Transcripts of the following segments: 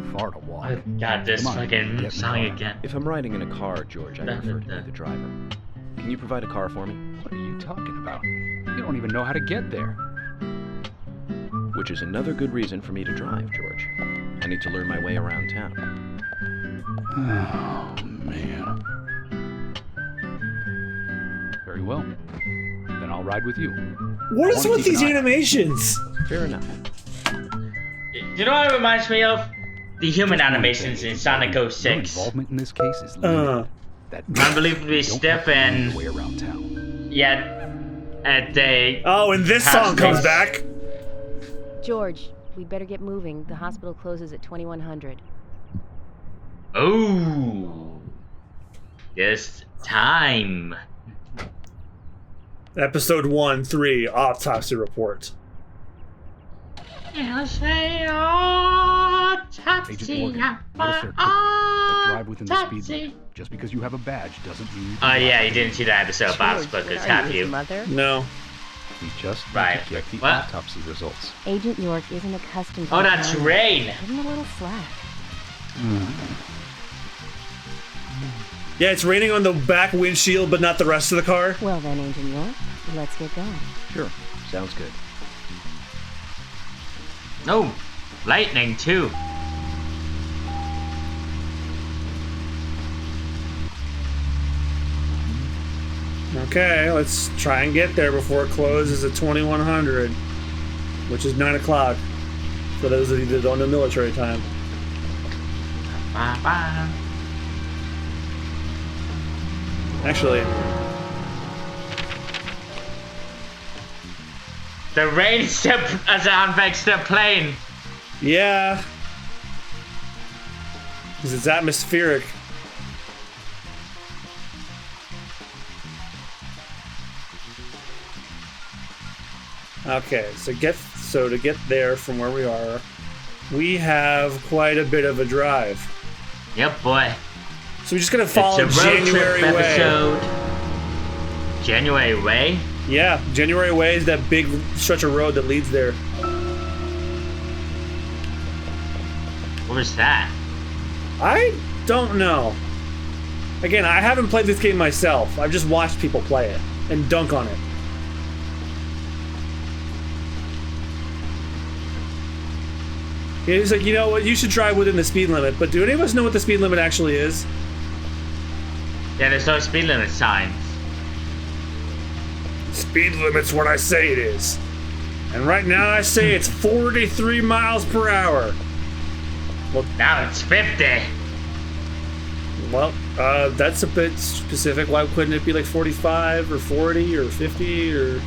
too far to walk. Oh, God, this Come on, fucking get in the song car. again. If I'm riding in a car, George, I prefer to be the driver. Can you provide a car for me? What are you talking about? You don't even know how to get there. Which is another good reason for me to drive, George. I need to learn my way around town. Oh, man. Very well. Then I'll ride with you. What is I wanna with keep these an eye on it. animations? Fair enough. You know what it reminds me of? The human Just one animations thing, in Sonic your 06. involvement in this case is limited. That Unbelievably don't stiff have to find and your way around town. yet they Oh, and this have song comes space. back. George, we'd better get moving. The hospital closes at 2100. Oh, this time. Episode 1-3, Autopsy Report. Yes, they Agent autopsy. Morgan, let us search but drive within the speed limit. Just because you have a badge doesn't mean you can Oh drive. yeah, you didn't see that episode, Bob's George, Bookers, what have are you, you? his mother? No. We just need Right. to get the What? autopsy results. Agent York isn't accustomed to Oh, the that's limelight. Rain. Give him a little slack. Yeah, it's raining on the back windshield, but not the rest of the car. Well then, Agent York, let's get going. Sure, sounds good. Oh, lightning too. Okay, let's try and get there before it closes at 2100, which is 9 o'clock. For those of you that don't know military time. Ba-ba. Actually, The rain still sound effects still playing. yeah. Because it's atmospheric. Okay, so to get there from where we are, we have quite a bit of a drive. Yep, boy. So we're just gonna follow It's a road January trip Way. episode. January Way? Yeah, January Way is that big stretch of road that leads there. What was that? I don't know. Again, I haven't played this game myself. I've just watched people play it and dunk on it. He's like, you know what? You should drive within the speed limit. But do any of us know what the speed limit actually is? Yeah, there's no speed limit signs. Speed limit's what I say it is. And right now I say it's 43 miles per hour. Well, now it's 50. Well, that's a bit specific. Why couldn't it be like 45 or 40 or 50 or...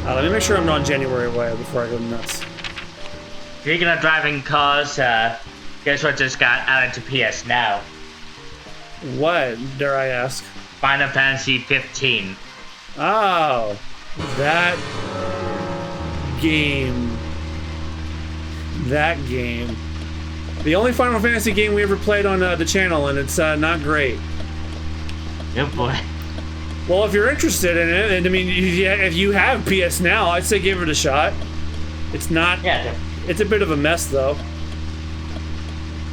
let me make sure I'm not on January Way before I go nuts. Speaking of driving cars, guess what just got added to PS Now? What, dare I ask? Final Fantasy 15. Oh, that game. That game. The only Final Fantasy game we ever played on the channel, and it's not great. Yep, boy. Well, if you're interested in it, and I mean, if you have PS Now, I'd say give it a shot. It's not. Yeah. It's a bit of a mess, though.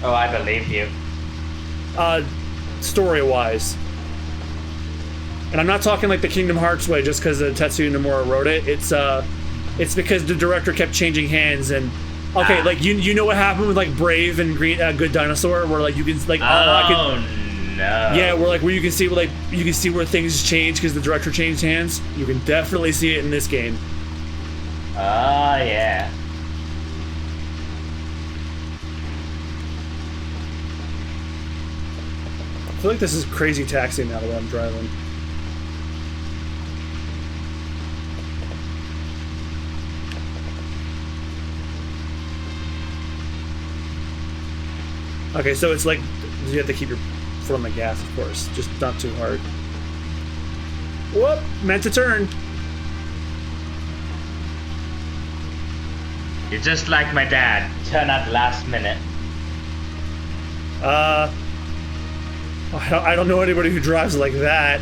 Oh, I believe you. Story-wise. And I'm not talking like the Kingdom Hearts way, just because Tetsuya Nomura wrote it. It's because the director kept changing hands, and okay, like you know what happened with like Brave and Good Dinosaur, where like you can like No. yeah, where you can see where things change because the director changed hands. You can definitely see it in this game. Oh, yeah. I feel like this is Crazy Taxi now that I'm driving. Okay, so it's like you have to keep your foot on the gas, of course, just not too hard. Whoop! Meant to turn. You're just like my dad. Turn at the last minute. I don't know anybody who drives like that.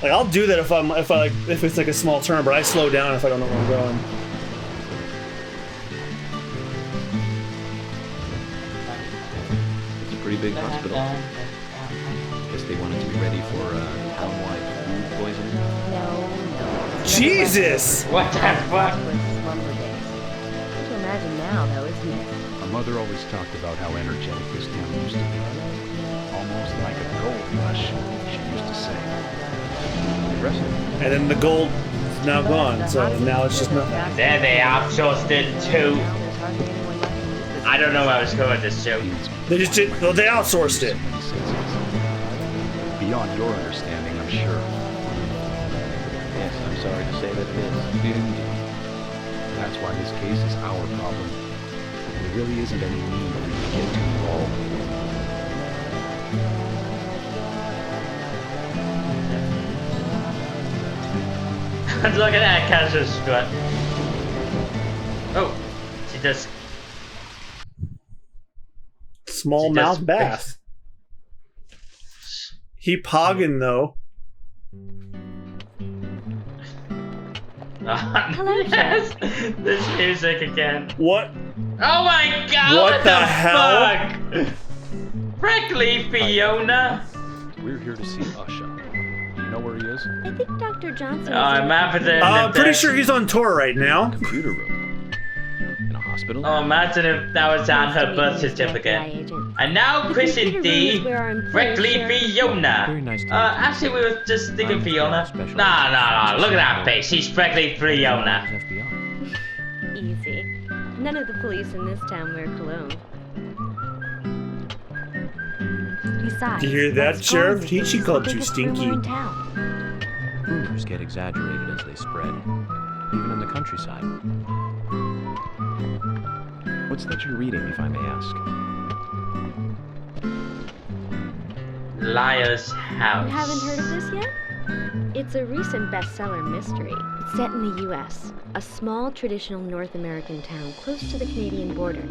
Like I'll do that if it's like a small turn, but I slow down if I don't know where I'm going. It's a pretty big hospital. Guess they wanted to be ready for town-wide food poisoning. No. Jesus! What the fuck? Slumber days. Hard to imagine now, though, isn't it? My mother always talked about how energetic this town used to be. Almost like a gold rush, she used to say. Impressive. And then the gold is now gone, so now it's just nothing. There they outsourced it to. Now there's hardly anyone left to use this. I don't know where I was going with this joke. They just did. Well, they outsourced it. Beyond your understanding, I'm sure. Yes, I'm sorry to say that it is. Indeed. That's why this case is our problem. There really isn't any need for you to get too involved. Look at that casual strut. Oh, she just Smallmouth bass. He pogging though. Hello, yes, this music again. What? Oh my god! What the hell? Fuck? Prickly Fiona. We're here to see Usha. Do you know where he is? I think Dr. Johnson. I'm I'm pretty sure he's on tour right now. Computer room. In a hospital? Oh, imagine if that was on her birth certificate. And now Chrissy D. Prickly Fiona. Very nice to meet you. Actually, we were just thinking I'm Fiona. special. No. Look at that face. She's Prickly Fiona. FBI. Easy. None of the police in this town wear cologne. Besides, Do you hear that, let's Sheriff? go. She This is called the you biggest stinky. rumor in town. Rumors get exaggerated as they spread, even in the countryside. What's that you're reading, if I may ask? Liar's You House. haven't heard of this yet? It's a recent bestseller mystery. It's set in the U.S., a small traditional North American town close to the Canadian border.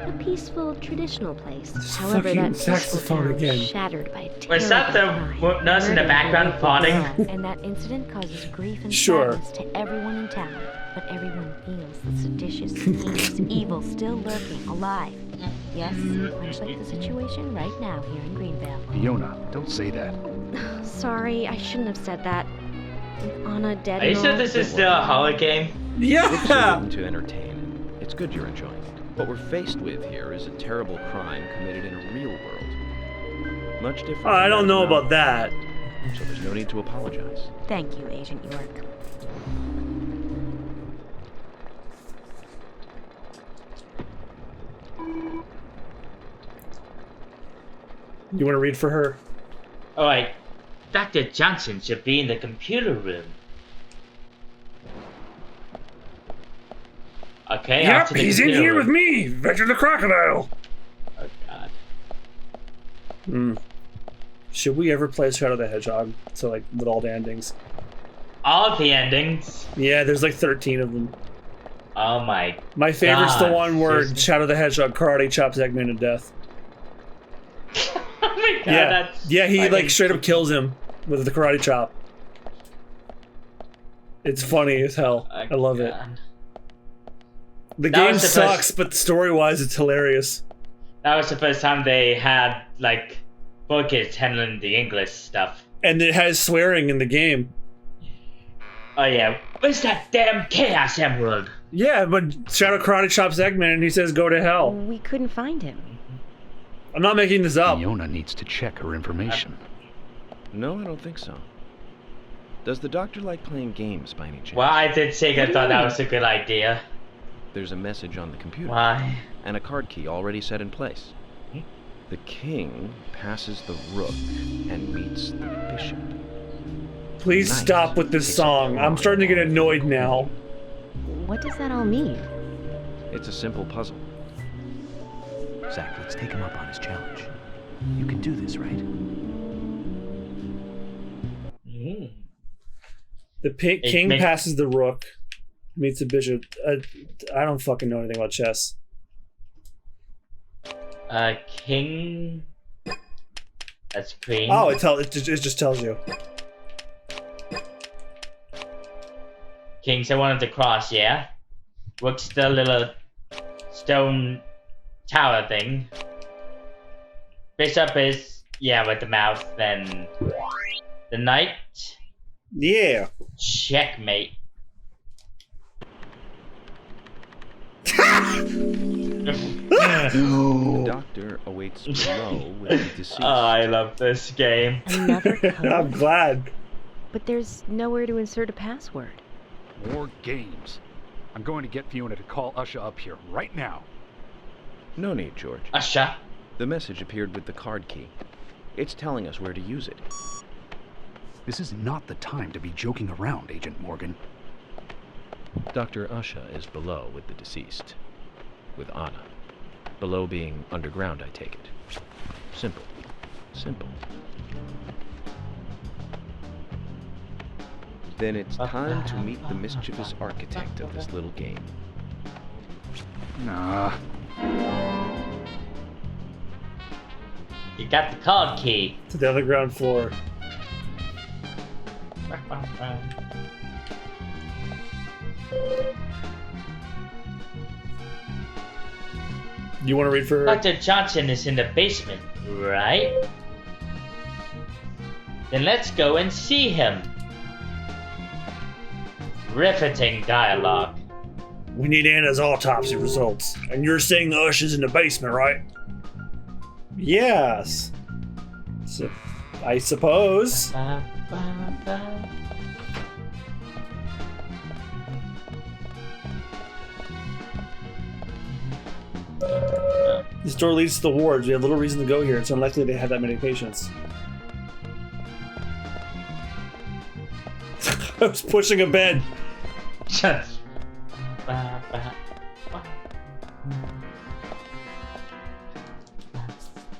A peaceful, traditional place. However, fucking that peaceful saxophone town again. is shattered by a Was that the terrible nurse in the crime. background Murder, farting? rape, and that incident causes grief and Sure. sadness to everyone in town. But everyone feels the seditious, heinous evil still lurking, alive. Yes, much like the situation right now here in Greenvale. Fiona, don't say that. Sorry, I shouldn't have said that. With Anna dead Are you and sure all, this is still a horror game? Books are Yeah. written to entertain, and it's good you're enjoying it. What we're faced with here is a terrible crime committed in a real world. Much different. I from don't know that about novel, that. So there's no need to apologize. Thank you, Agent York. You want to read for her? Alright. Dr. Johnson should be in the computer room. Okay, off Yep, to the he's in computer here room. with me, Victor the Crocodile. Oh god. Should we ever play Shadow the Hedgehog? So like with all the endings. All the endings. Yeah, there's like 13 of them. Oh my. My favorite's the God, one where seriously? Shadow the Hedgehog karate chops Eggman to death. Oh my god, Yeah, that's yeah, he fucking- like straight up kills him with the karate chop. It's funny as hell. Oh, I love it. God. The That game was the sucks, first- but story-wise, it's hilarious. That was the first time they had, like, both kids handling the English stuff. And it has swearing in the game. Oh yeah. Where's that damn Chaos Emerald? Yeah, but Shadow karate chops Eggman, and he says, "Go to hell." We couldn't find him. I'm not making this up. Fiona needs to check her information. No, I don't think so. Does the doctor like playing games by any chance? Well, I did say I thought that was a good idea. There's a message on the computer. Why? And a card key already set in place. The king passes the rook and meets the bishop. Please Nice. stop with this song. I'm starting to get annoyed now. What does that all mean? It's a simple puzzle. Zach, let's take him up on his challenge. You can do this, right? The king passes the rook, meets the bishop. I don't fucking know anything about chess. King. That's queen. Oh, it just tells you. King said one of the cross, yeah? What's the little stone tower thing? Bishop is, yeah, with the mouth, then the knight. Yeah. Checkmate. The doctor awaits below with the deceased. Oh, I love this game. Another code. I'm glad. But there's nowhere to insert a password. More games. I'm going to get Fiona to call Usha up here right now. No need, George. Usha. The message appeared with the card key. It's telling us where to use it. This is not the time to be joking around, Agent Morgan. Dr. Usha is below with the deceased. With Anna. Below being underground, I take it. Simple. Simple. Then it's time to meet the mischievous architect of this little game. Nah. You got the card key. To the underground floor. You want to read for... Dr. Johnson is in the basement, right? Then let's go and see him. Riveting dialogue. We need Anna's autopsy results. And you're saying the Ush is in the basement, right? Yes. So, I suppose. This door leads to the wards. We have little reason to go here. It's unlikely they have that many patients. I was pushing a bed.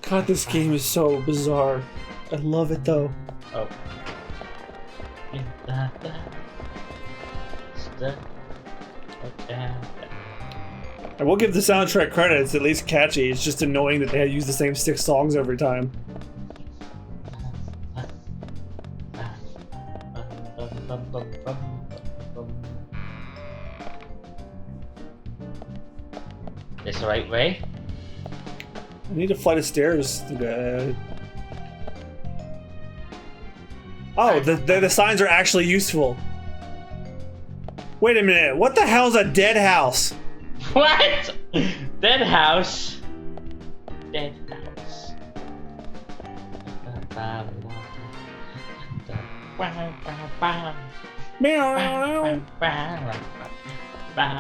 God, this game is so bizarre. I love it though. Oh. I will give the soundtrack credit. It's at least catchy. It's just annoying that they use the same 6 songs every time. This the right way? I need a flight of stairs. Oh, the signs are actually useful. Wait a minute. What the hell is a dead house? What? Dead house. Dead house.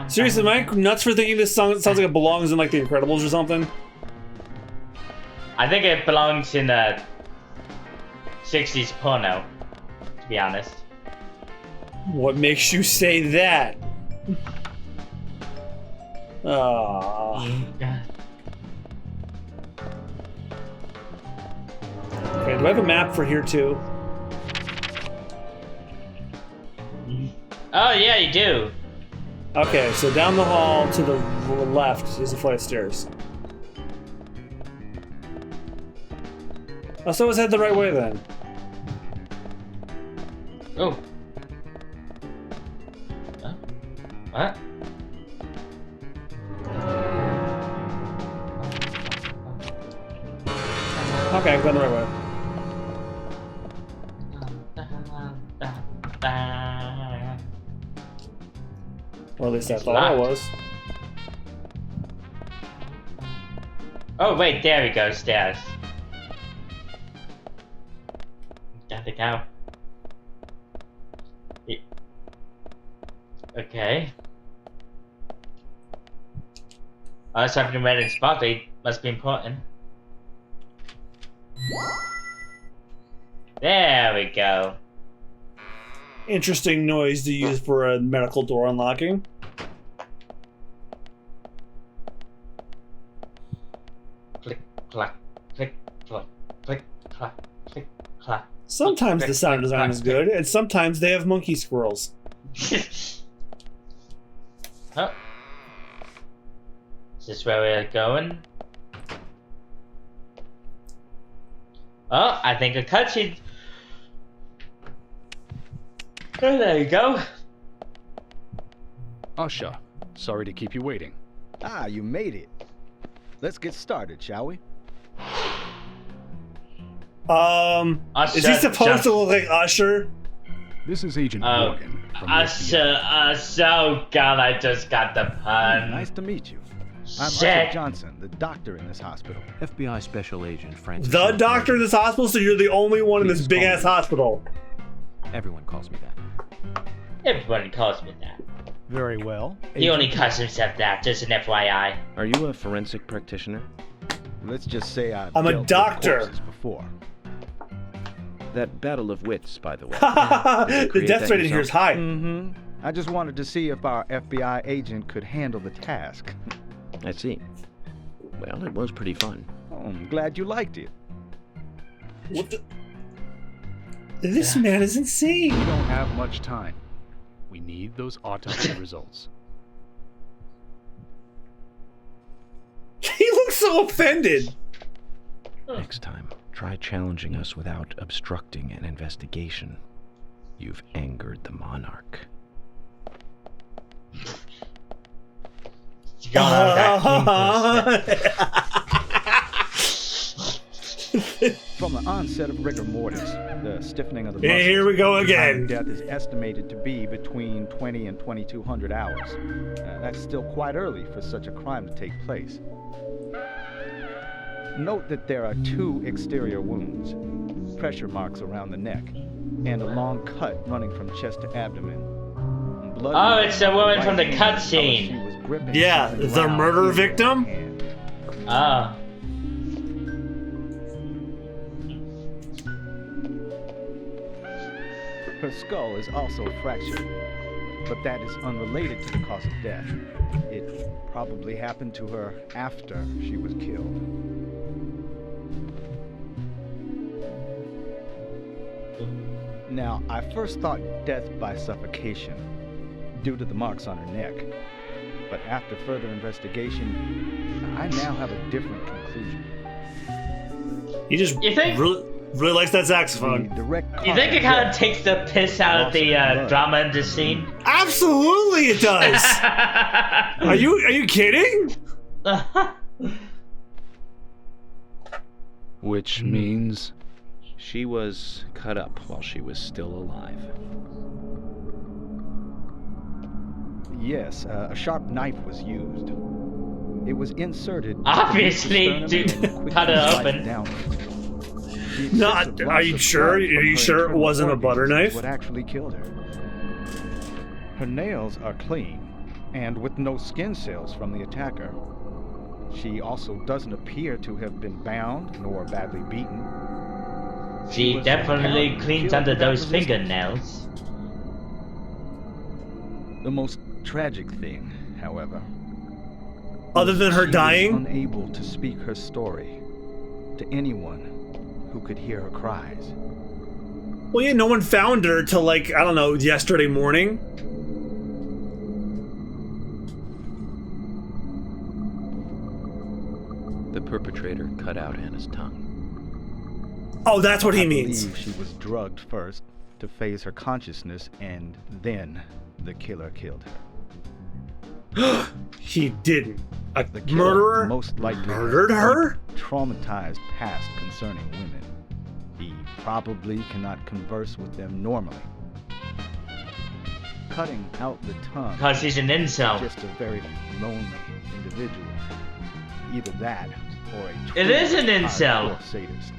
Seriously, am I nuts for thinking this song sounds like it belongs in like The Incredibles or something? I think it belongs in a 60s porno, to be honest. What makes you say that? Oh. Okay, do I have a map for here too? Oh yeah, you do. Okay, so down the hall to the left is a flight of stairs. Oh, so I was headed the right way then. Oh. Huh? What? Okay, I'm going the right way. Or at least I thought I was. Oh wait, there we go, stairs. Gotta go. Okay. Oh, something red and sparkly must be important. There we go. Interesting noise to use for a medical door unlocking. Click, clack, click, clack, click, clack, click, clack. Sometimes the sound design is good, and sometimes they have monkey squirrels. Oh. Is this where we're going? Oh, I think a cutscene. Oh, there you go. Usha, sorry to keep you waiting. Ah, you made it. Let's get started, shall we? Is he supposed to look like Usher? This is Agent Morgan from the FBI. So God, I just got the pun. Nice to meet you. I'm Shit. Usher Johnson, the doctor in this hospital. FBI Special Agent Francis. The doctor in this hospital, so you're the only one in this big ass hospital. Everyone calls me that. Everybody calls me that. Very well. He only calls himself that, just an FYI. Are you a forensic practitioner? Let's just say I've I'm a dealt with doctor. corpses before. That battle of wits, by the way. Did you The create death that rate in here is yourself? high. Mm-hmm. I just wanted to see if our FBI agent could handle the task. I see. Well, it was pretty fun. Oh, I'm glad you liked it. What the? This man is insane. We don't have much time. We need those autopsy results. He looks so offended. Next time, try challenging us without obstructing an investigation. You've angered the monarch. From the onset of rigor mortis, the stiffening of the muscles, Here we go the time again. of death is estimated to be between 20 and 2200 hours. That's still quite early for such a crime to take place. Note that there are 2 exterior wounds, pressure marks around the neck, and a long cut running from chest to abdomen. Blood Oh, it's the woman right from the hand cutscene. she was gripping Yeah, something the round murder in her victim? hand. Ah. Her skull is also fractured, but that is unrelated to the cause of death. It probably happened to her after she was killed. Now, I first thought death by suffocation, due to the marks on her neck. But after further investigation, I now have a different conclusion. He just You think- really likes that The saxophone. direct You think it cause kind of of takes the piss out of the drama in the scene? Absolutely, it does. Are you kidding? Which means... She was cut up while she was still alive. Yes, a sharp knife was used. It was inserted. Obviously, beneath the sternum dude, and quickly cut it sliced open. downwards. The No, excessive are loss you of sure? blood Are from you her sure it internal wasn't a organs butter is knife? What actually killed her. Her nails are clean, and with no skin cells from the attacker. She also doesn't appear to have been bound nor badly beaten. She was definitely apparently cleans killed under without those resistance. fingernails. The most tragic thing, however, Other than her she dying? was unable to speak her story to anyone who could hear her cries. Well, yeah, no one found her till, like, I don't know, yesterday morning. The perpetrator cut out Anna's tongue. Oh, that's what he I means. believe she was drugged first to phase her consciousness, and then the killer killed her. He didn't. A The killer murderer most likely murdered has her? a traumatized past concerning women. He probably cannot converse with them normally. Cutting out the tongue Because he's an is incel. just a very lonely individual. Either that or a It is an true incel. hardcore sadist.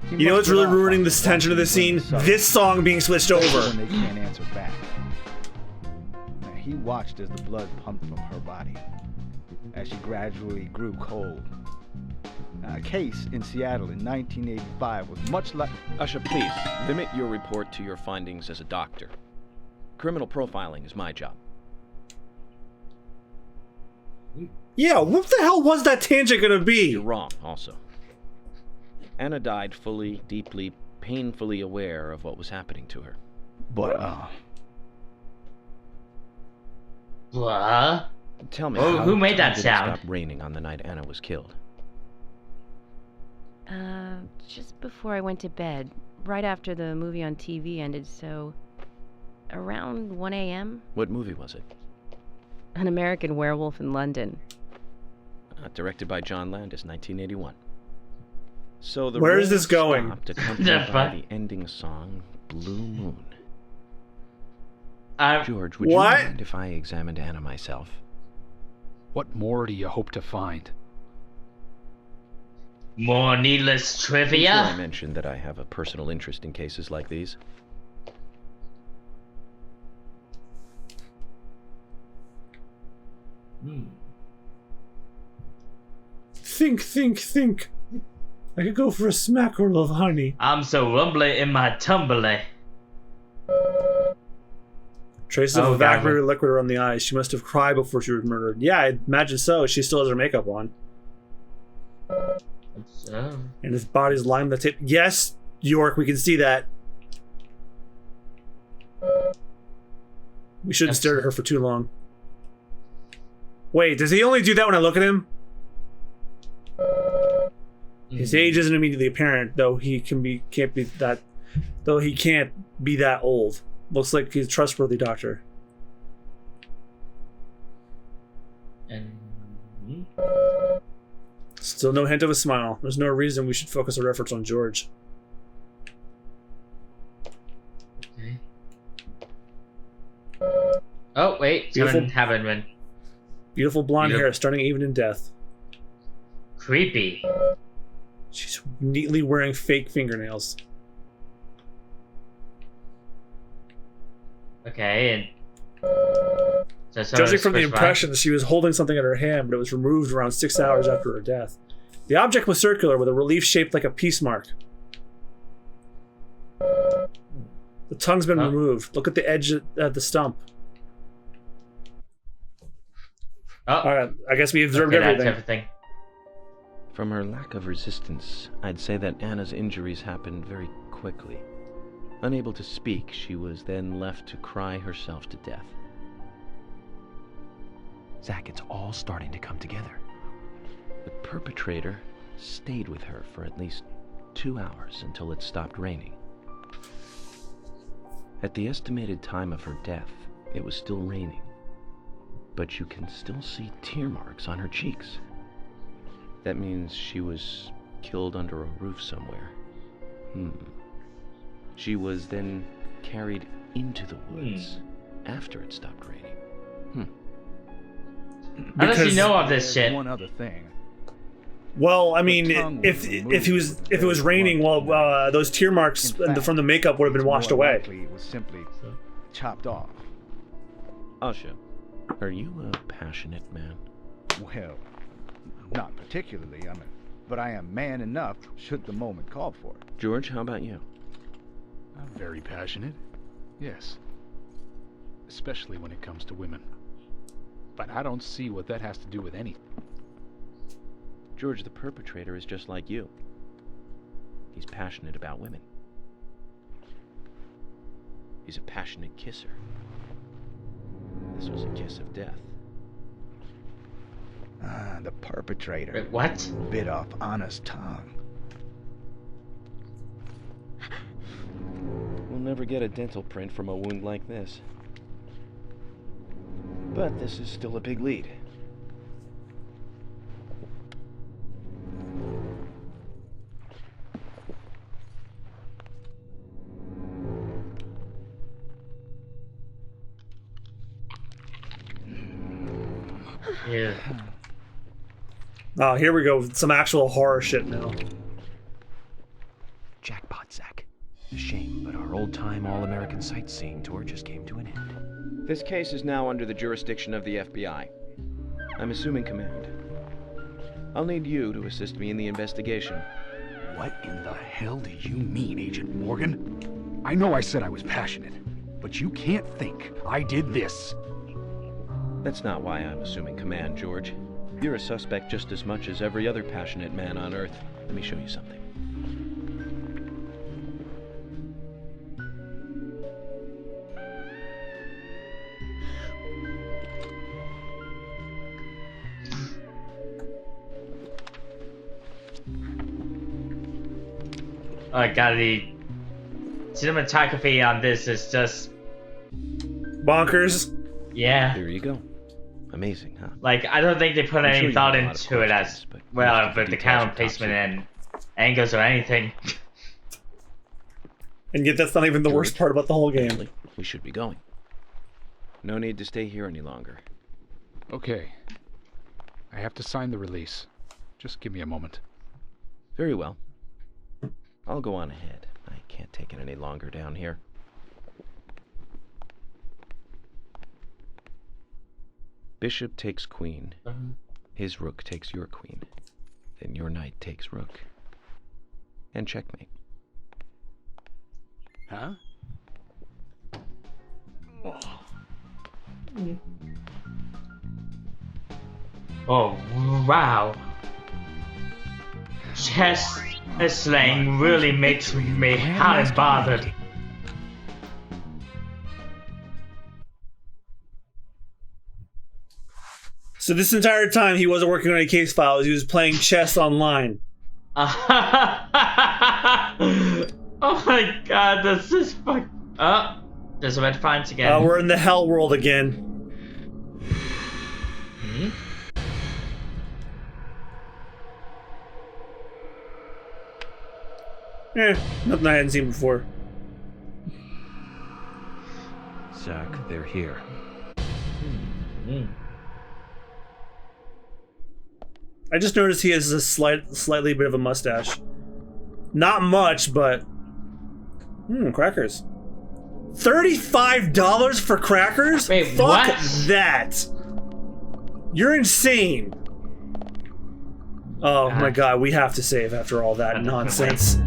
He You know must what's really get off ruining on this tension of the scene? watching women This song being switched suffer over. when they can't answer back. Now, he watched as the blood pumped from her body, as she gradually grew cold. A case in Seattle in 1985 was much like... Usha, please, limit your report to your findings as a doctor. Criminal profiling is my job. Yeah, what the hell was that tangent gonna be? You're wrong, also. Anna died fully, deeply, painfully aware of what was happening to her. But, What? Tell me, Oh, how who made that did it sound? stop raining on the night Anna was killed? Just before I went to bed. right after the movie on TV ended, so around 1 a.m. What movie was it? An American Werewolf in London. Directed by John Landis, 1981. So the Where is rain this going? stopped, accompanied by the ending song, Blue Moon. George, would What? you mind if I examined Anna myself? What more do you hope to find? More needless I'm sure I trivia? mentioned that I have a personal interest in cases like these. Think. I could go for a smackerel of honey. I'm so rumbly in my tumbly. Traces of Oh, evaporated liquid are on the eyes. She must have cried before she was murdered. Yeah, I imagine so. She still has her makeup on. So, And his body's lined with the tape. Yes, York, we can see that. We shouldn't stare at her for too long. Wait, does he only do that when I look at him? His age isn't immediately apparent, though he can't be that old. Looks like he's a trustworthy doctor. and Still no hint of a smile. There's no reason we should focus our efforts on George. okay. Oh wait, Beautiful. something happened when Beautiful blonde Yep. hair, starting even in death. creepy. She's neatly wearing fake fingernails. Okay, and so Judging from the crucified. impression, she was holding something in her hand, but it was removed around 6 hours after her death. The object was circular with a relief shaped like a peace mark. The tongue's been Huh? removed. Look at the edge at the stump. Oh, Alright, I guess we observed okay, that's everything. everything. From her lack of resistance, I'd say that Anna's injuries happened very quickly. Unable to speak, she was then left to cry herself to death. Zach, it's all starting to come together. The perpetrator stayed with her for at least 2 hours until it stopped raining. At the estimated time of her death, it was still raining, but you can still see tear marks on her cheeks. That means she was killed under a roof somewhere. She was then carried into the woods after it stopped raining. How does he Because- know of this There's shit? one other thing. Well, I The mean, tongue if was it was raining, well, those tear marks In fact, from the makeup would have been it's washed more away. likely it was simply chopped off. Asha, are you a passionate man? Well, not particularly, but I am man enough should the moment call for it. George, how about you? I'm very passionate. Yes. Especially when it comes to women. But I don't see what that has to do with anything. George, the perpetrator is just like you. He's passionate about women. He's a passionate kisser. This was a kiss of death. The perpetrator Wait, what? bit off Anna's tongue. We'll never get a dental print from a wound like this. But this is still a big lead. Yeah. Oh, here we go. Some actual horror shit now. Jackpot, Zach. A shame, but our old-time all-American sightseeing tour just came to an end. This case is now under the jurisdiction of the FBI. I'm assuming command. I'll need you to assist me in the investigation. What in the hell do you mean, Agent Morgan? I know I said I was passionate, but you can't think I did this. That's not why I'm assuming command, George. You're a suspect just as much as every other passionate man on Earth. Let me show you something. I got the cinematography on this is just Bonkers. yeah. There you go. Amazing, huh? Like I don't think they put I'm sure any you thought have a lot of into it as questions, but well most of the with the details camera are top placement secret. and angles or anything. And yet that's not even the worst part about the whole game. Actually, we should be going. No need to stay here any longer. Okay. I have to sign the release. Just give me a moment. Very well. I'll go on ahead. I can't take it any longer down here. Bishop takes queen. His rook takes your queen. Then your knight takes rook. And checkmate. Huh? Oh wow. Chess slang really makes me hot and bothered. So this entire time he wasn't working on any case files. He was playing chess online. Oh my god, this is fuck. Oh, there's red finds again. We're in the hell world again. Hmm? Nothing I hadn't seen before. Zach, they're here. I just noticed he has a slightly bit of a mustache. Not much, but crackers. $35 for crackers? Wait, Fuck what? that. You're insane. Oh my god, we have to save after all that nonsense.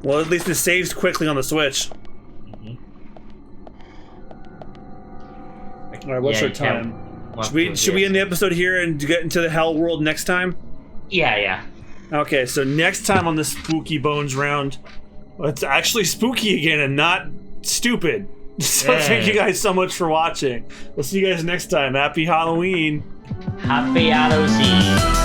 Well, at least it saves quickly on the Switch. Alright, what's Yeah, our you can't time? walk Should through we this. end the episode here and get into the hell world next time? Yeah. Okay, so next time on the Spooky Bones round, it's actually spooky again and not stupid. So thank you guys so much for watching. We'll see you guys next time. Happy Halloween. Happy Hallows Eve.